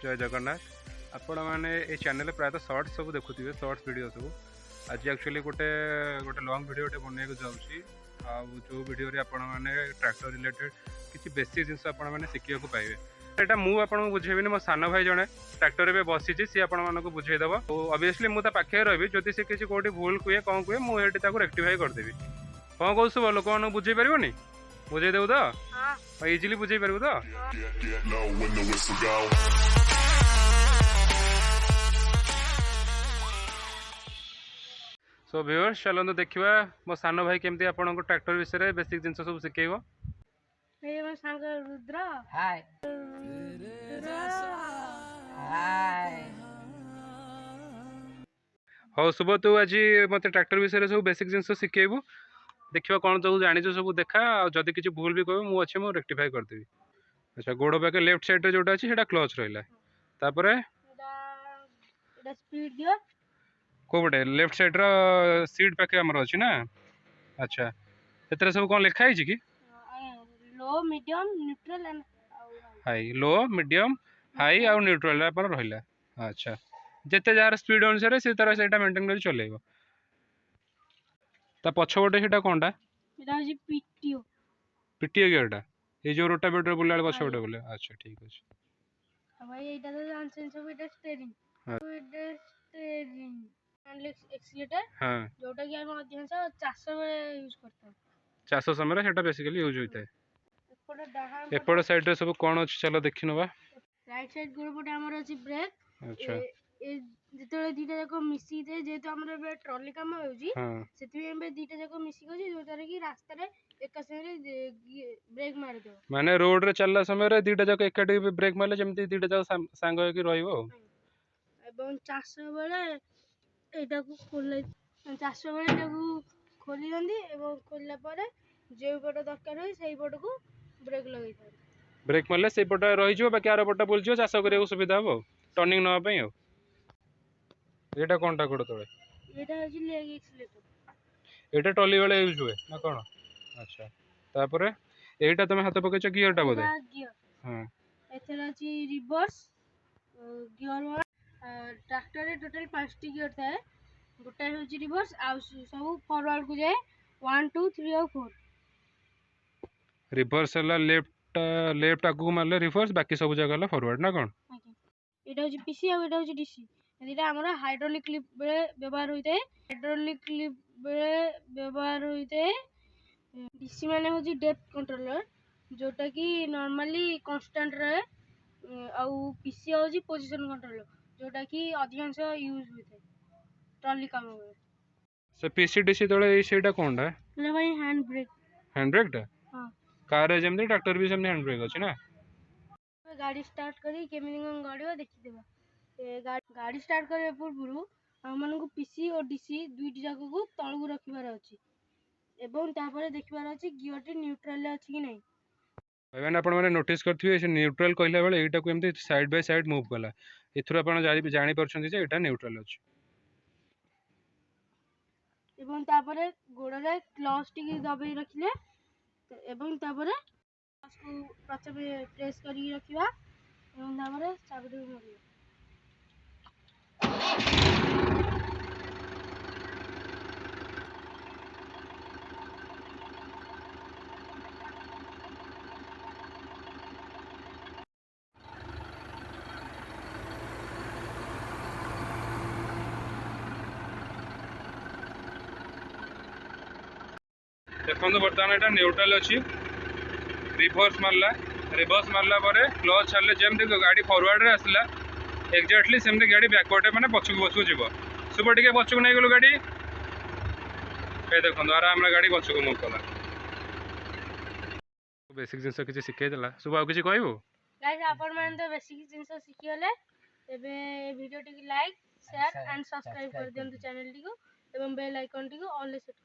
जय जगन्नाथ। आपण मैंने ये चैनल प्रायतः शॉर्ट्स सब देखुए शॉर्ट्स वीडियो सब आज एक्चुअली गोटे गोटे लॉन्ग वीडियो गोटे बनवाक जाऊँगी जो वीडियो आपण मैंने ट्रैक्टर रिलेटेड किसी बेसिक जिन आपने शिखा पाइबे यहाँ मुझे बुझेबी मो सान भाई जड़े ट्रैक्टर में बसी सी आपको बुझेदेव तो ऑब्वियसली मुझे पाखे रही जदि सी किसी कौटी भूल कहे कौन कहे मुझे रेक्टिफाई करदेवी कौन कौन सब लोक मैंने बुझे पारनी बुझे देव तो इजिली बुझे पार तो सो व्यूअर्स चलते देखा मो सान भाई केमती आपको ट्रैक्टर विषय बेसिक जिन सब शिखेब रुद्र हाय हाँ शुभ तू आज मत ट्रैक्टर विषय सब बेसिक जिन शिखेबू देखा कौन सब जानी सब देखा जदि किसी भूल भी कह मुझे मुझे रेक्टिफाई करदेवी। अच्छा गोड़ पाखे लेफ्ट साइड जोटा अच्छी से क्लच रहा तापर कौटे लेफ्ट साइड सीट पाखे आमर अच्छी ना। अच्छा से सब कौन लिखाई कि low medium neutral and high low medium high आउ न्यूट्रल रहा। अच्छा जिते जार स्पीड अनुसार से तार से मेंटेन कर चलेब ता पछपटे से कौनटा पीटीओ पीटीओ गियरटा ये जो रोटावेटर बुला पछपटे बोले। अच्छा ठीक अच्छे भाई एटा तो जानछन सब एटा steering Etah steering and accelerator हां जोटा कि हम अधिकांश चाष बेले यूज करता चाष समय सेटा बेसिकली यूज होता है। एपटे डाहा एपट साइड रे सब कौन अच्छी चलो देखि नबा राइट साइड गोड़ पटे हमर अछि ब्रेक। अच्छा ए जेतले दीटा जाको मिसी दे जेतो हमर बे ट्रॉली काम होउजी हां सेति एबे दीटा जाको मिसी गजी जोटारे कि रास्ता रे एक संगे ब्रेक मार दो माने रोड रे चलला समय रे दीटा जाको एकाटी ब्रेक मारले जेमति दीटा जाको सांग होय कि रहइबो एवं चाष बेले एटा को खोले चाष बेले एटा को खोली दंदी एवं खोलला परे जे पट दरकार होय सेही पट को ब्रेक लगै थाय ब्रेक मारले से पट रहि जो बाकी आरो पट बोल जो चाष करे सुविधा हो टर्निंग न पई हो। एटा कोनटा कोड तळे एटा हजी लेग एक्सीलेटर एटा टॉली वाले यूज हुए ना कोन। अच्छा तापर एटा तुम हाथ पकेछ गियरटा बोदे गियर हां एथरा छी रिवर्स गियर वाला ट्रैक्टर रे टोटल 5 टी गियर थाए गोटा होची रिवर्स आ सब फॉरवर्ड को जाए 1 2 3 और 4 रिवर्स हला लेफ्ट लेफ्ट आगु मारले रिवर्स बाकी सब जगह हला फॉरवर्ड ना कोन। एटा होची पीसी आ एटा होची डीसी एटा हमरा हाइड्रोलिक क्लिप बेले व्यवहार होइते हाइड्रोलिक क्लिप बेले व्यवहार होइते डीसी माने होची डेप्थ कंट्रोलर जोटा कि नॉर्मली कांस्टेंट रहे आ पीसी होची पोजीशन कंट्रोलर जोटा कि अधिकांश यूज होइते ट्रॉली काम में से पीसी डीसी तळे सेटा कोनटा ले भाई हैंड ब्रेक टा हां कार रे जेमति ट्रैक्टर भी सेमति हैंड ब्रेक अछि ना। गाड़ी स्टार्ट करी केमिनि गाड़ी देखि देबा गाड़ी स्टार्ट करे पूर्व हम मन को पीसी और डीसी दुईटी जाको को तळ को रखिबार अछि एवं तापर देखिबार अछि गियर टी न्यूट्रल अछि कि नै भाई मैंने आपण माने नोटिस करथिबे से न्यूट्रल कहला बेले एटा को एमति साइड बाय साइड मूव कला एथुर आपण जानि परछन जे एटा न्यूट्रल अछि एवं तापर गोड़ रे क्लच टी दबाई रखिले एवं तापर क्लच को प्रथमे प्रेस करी रखिबा एवं तापर चाबी मारिबा देखो बर्तमान एटा न्यूट्रल अछि रिवर्स मारला परे क्लच छाड़ले जेमति गाड़ी फॉरवर्ड रे आसला एग्जैक्टली सेमति गाड़ी बैकवर्ड माने पछकु जीवो सुबह टिके पछकु नै गेलो गाड़ी ए देखो आराम रे गाड़ी पछकु मूव कला बेसिक जिंस किछि सिखै देला सुबह आ किछि कहबो गाइस आपण माने तो बेसिक जिंस सिखियले एबे video T like share and subscribe कर दियंतु चैनल टी को एवं बेल आइकन टी को ऑल सेट